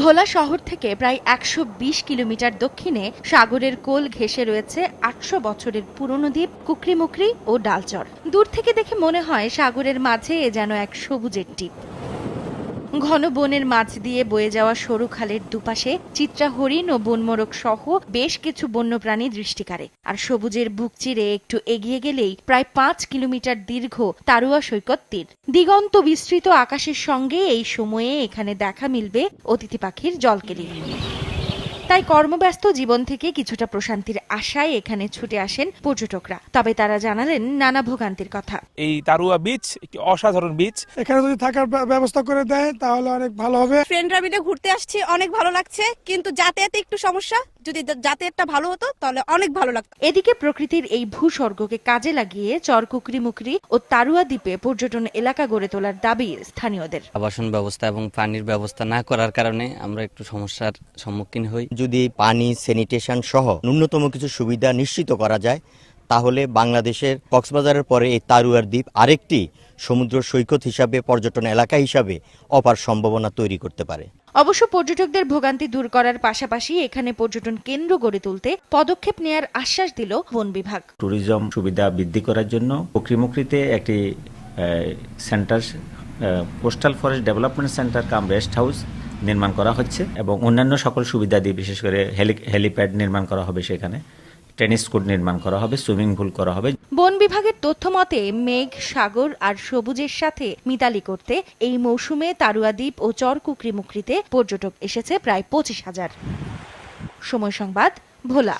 ভোলা শহর থেকে প্রায় ১২০ কিলোমিটার দক্ষিণে সাগরের কোল ঘেঁষে রয়েছে ৮০০ বছরের পুরনো দ্বীপ কুকরিমুকরি ও ডালচর। দূর থেকে দেখে মনে হয় সাগরের মাঝে এ যেন এক সবুজের দ্বীপ। ঘন বনের মাঝ দিয়ে বয়ে যাওয়া সরু খালের দুপাশে চিত্রা হরিণ ও বনমোরগ সহ বেশ কিছু বন্যপ্রাণী দৃষ্টি কাড়ে। আর সবুজের বুক চিরে একটু এগিয়ে গেলেই প্রায় ৫ কিলোমিটার দীর্ঘ তারুয়া সৈকত তীর। দিগন্ত বিস্তৃত আকাশের সঙ্গে এই সময়ে এখানে দেখা মিলবে অতিথি পাখির জলকেলি। তাই কর্মব্যস্ত জীবন থেকে কিছুটা প্রশান্তির আশায় এখানে ছুটে আসেন পর্যটকরা। তবে তারা জানালেন নানা ভোগান্তির কথা। এই তারুয়া বিচ একটি অসাধারণ বিচ, এখানে যদি থাকার ব্যবস্থা করে দেয় তাহলে অনেক ভালো হবে। ফ্রেন্ডরা মিলে ঘুরতে আসছি, অনেক ভালো লাগছে, কিন্তু যাতায়াতে একটু সমস্যা। যদি যাতায়াতটা ভালো হতো তাহলে অনেক ভালো লাগতো। এদিকে প্রকৃতির এই ভূস্বর্গকে কাজে লাগিয়ে চর কুকরিমুকরি ও তারুয়া দ্বীপে পর্যটন এলাকা গড়ে তোলার দাবি স্থানীয়দের। আবাসন ব্যবস্থা এবং পানির ব্যবস্থা না করার কারণে আমরা একটু সমস্যার সম্মুখীন হই। যদি পানি, স্যানিটেশন সহ ন্যূনতম কিছু সুবিধা নিশ্চিত করা যায় তাহলে বাংলাদেশের কক্সবাজারের পরে এই তারুয়ার দ্বীপ আরেকটি সমুদ্র সৈকত হিসাবে, পর্যটন এলাকা হিসাবে অপার সম্ভাবনা তৈরি করতে পারে। অবশ্য পর্যটকদের ভোগান্তি দূর করার পাশাপাশি এখানে পর্যটন কেন্দ্র গড়ে তুলতে পদক্ষেপ নেয়ার আশ্বাস দিল বন বিভাগ। ট্যুরিজম সুবিধা বৃদ্ধি করার জন্য কুকরিমুকরিতে একটি centre, coastal forest development centre cum rest house নির্মাণ করা হচ্ছে এবং অন্যান্য সকল সুবিধা দিয়ে, বিশেষ করে হেলিপ্যাড নির্মাণ করা হবে, সেখানে টেনিস কোর্ট নির্মাণ করা হবে, সুইমিং পুল করা হবে। বন বিভাগের তথ্য মতে মেঘ, সাগর আর সবুজের সাথে মিতালি করতে এই মৌসুমে তারুয়া দ্বীপ ও চর কুকরিমুকরিতে পর্যটক এসেছে প্রায় ২৫,০০০। সময় সংবাদ, ভোলা।